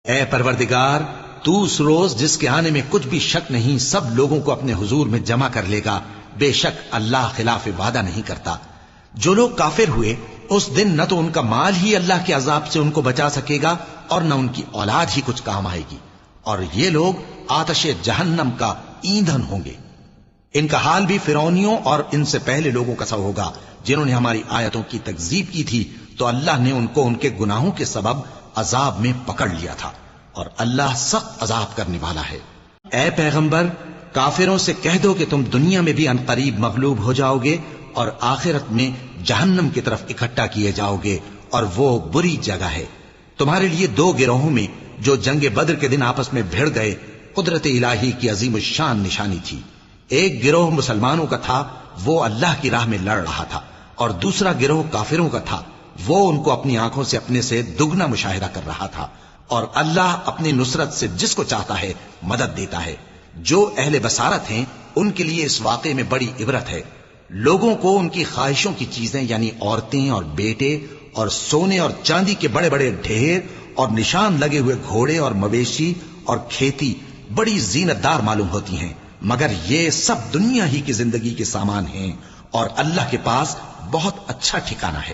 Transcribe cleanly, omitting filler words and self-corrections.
اے پروردگار، تو اس روز جس کے آنے میں کچھ بھی شک نہیں سب لوگوں کو اپنے حضور میں جمع کر لے گا، بے شک اللہ خلاف وعدہ نہیں کرتا۔ جو لوگ کافر ہوئے اس دن نہ تو ان کا مال ہی اللہ کے عذاب سے ان کو بچا سکے گا اور نہ ان کی اولاد ہی کچھ کام آئے گی، اور یہ لوگ آتش جہنم کا ایندھن ہوں گے۔ ان کا حال بھی فرعونیوں اور ان سے پہلے لوگوں کا سا ہوگا جنہوں نے ہماری آیتوں کی تکذیب کی تھی، تو اللہ نے ان کو ان کے گناہوں کے سبب عذاب میں پکڑ لیا تھا، اور اللہ سخت عذاب کرنے والا ہے۔ اے پیغمبر، کافروں سے کہہ دو کہ تم دنیا میں بھی عنقریب مغلوب ہو جاؤ گے اور آخرت میں جہنم کی طرف اکٹھا کیے جاؤ گے، اور وہ بری جگہ ہے۔ تمہارے لیے دو گروہوں میں جو جنگ بدر کے دن آپس میں بھیڑ گئے قدرت الہی کی عظیم الشان نشانی تھی۔ ایک گروہ مسلمانوں کا تھا، وہ اللہ کی راہ میں لڑ رہا تھا، اور دوسرا گروہ کافروں کا تھا، وہ ان کو اپنی آنکھوں سے اپنے سے دگنا مشاہدہ کر رہا تھا۔ اور اللہ اپنی نصرت سے جس کو چاہتا ہے مدد دیتا ہے۔ جو اہل بصارت ہیں ان کے لیے اس واقعے میں بڑی عبرت ہے۔ لوگوں کو ان کی خواہشوں کی چیزیں یعنی عورتیں اور بیٹے اور سونے اور چاندی کے بڑے بڑے ڈھیر اور نشان لگے ہوئے گھوڑے اور مویشی اور کھیتی بڑی زینت دار معلوم ہوتی ہیں، مگر یہ سب دنیا ہی کی زندگی کے سامان ہیں، اور اللہ کے پاس بہت اچھا ٹھکانہ ہے۔